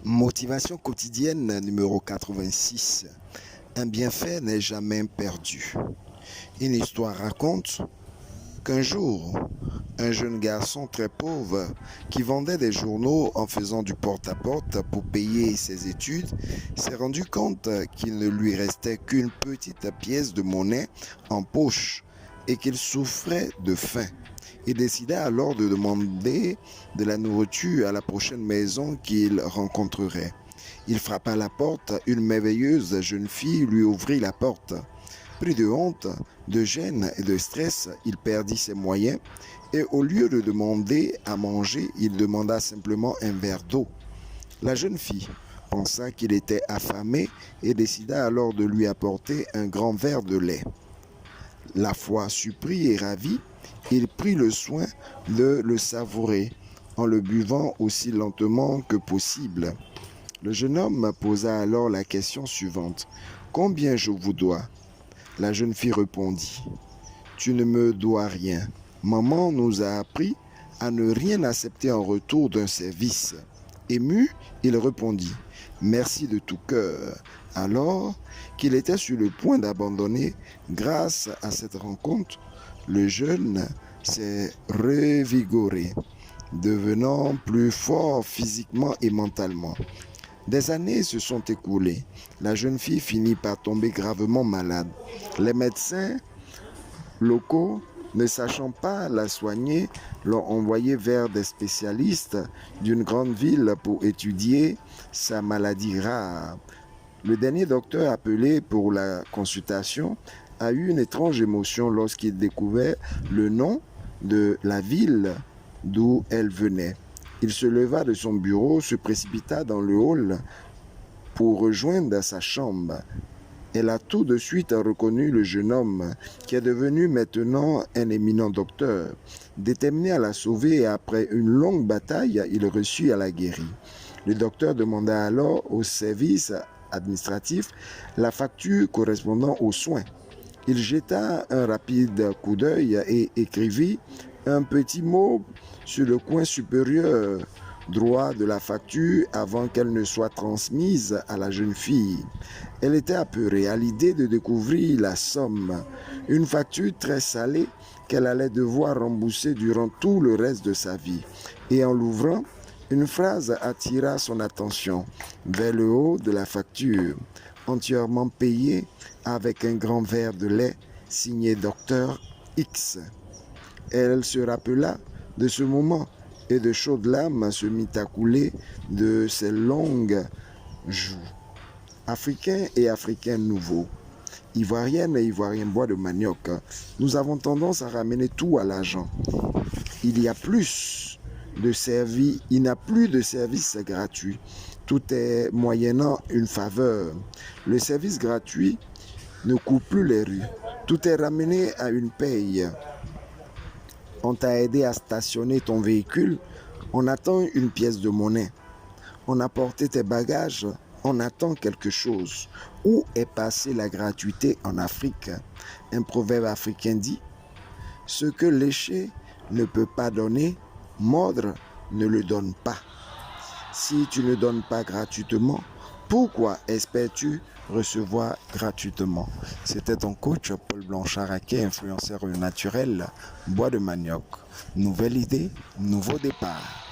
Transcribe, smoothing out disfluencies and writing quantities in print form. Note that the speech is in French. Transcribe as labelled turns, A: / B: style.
A: Motivation quotidienne numéro 86. Un bienfait n'est jamais perdu. Une histoire raconte qu'un jour, un jeune garçon très pauvre qui vendait des journaux en faisant du porte-à-porte pour payer ses études s'est rendu compte qu'il ne lui restait qu'une petite pièce de monnaie en poche et qu'il souffrait de faim. Il décida alors de demander de la nourriture à la prochaine maison qu'il rencontrerait. Il frappa à la porte, une merveilleuse jeune fille lui ouvrit la porte. Pris de honte, de gêne et de stress, il perdit ses moyens et au lieu de demander à manger, il demanda simplement un verre d'eau. La jeune fille pensa qu'il était affamé et décida alors de lui apporter un grand verre de lait. La foi surpris et ravi, il prit le soin de le savourer en le buvant aussi lentement que possible. Le jeune homme posa alors la question suivante. « Combien je vous dois ?» La jeune fille répondit. « Tu ne me dois rien. Maman nous a appris à ne rien accepter en retour d'un service. » Ému, il répondit. « Merci de tout cœur. » Alors qu'il était sur le point d'abandonner, grâce à cette rencontre, le jeune s'est revigoré, devenant plus fort physiquement et mentalement. Des années se sont écoulées. La jeune fille finit par tomber gravement malade. Les médecins locaux, ne sachant pas la soigner, l'ont envoyée vers des spécialistes d'une grande ville pour étudier sa maladie rare. Le dernier docteur appelé pour la consultation a eu une étrange émotion lorsqu'il découvrit le nom de la ville d'où elle venait. Il se leva de son bureau, se précipita dans le hall pour rejoindre sa chambre. Elle a tout de suite reconnu le jeune homme qui est devenu maintenant un éminent docteur. Déterminé à la sauver et après une longue bataille, il reçut à la guérir. Le docteur demanda alors au service administratif la facture correspondant aux soins. Il jeta un rapide coup d'œil et écrivit un petit mot sur le coin supérieur droit de la facture avant qu'elle ne soit transmise à la jeune fille. Elle était apeurée à l'idée de découvrir la somme, une facture très salée qu'elle allait devoir rembourser durant tout le reste de sa vie. Et en l'ouvrant, une phrase attira son attention vers le haut de la facture, entièrement payée avec un grand verre de lait signé Dr X. Elle se rappela de ce moment et de chaudes larmes se mit à couler de ses longues joues. Africains et Africains nouveaux, Ivoiriennes et Ivoiriens bois de manioc, nous avons tendance à ramener tout à l'argent. Il n'y a plus de service gratuit. Tout est moyennant une faveur. Le service gratuit ne coupe plus les rues. Tout est ramené à une paye. On t'a aidé à stationner ton véhicule, on attend une pièce de monnaie. On a porté tes bagages, on attend quelque chose. Où est passée la gratuité en Afrique? Un proverbe africain dit, « Ce que lécher ne peut pas donner, mordre ne le donne pas. » Si tu ne donnes pas gratuitement, pourquoi espères-tu recevoir gratuitement? C'était ton coach Paul Blanchard-Raquet, influenceur naturel, bois de manioc. Nouvelle idée, nouveau départ.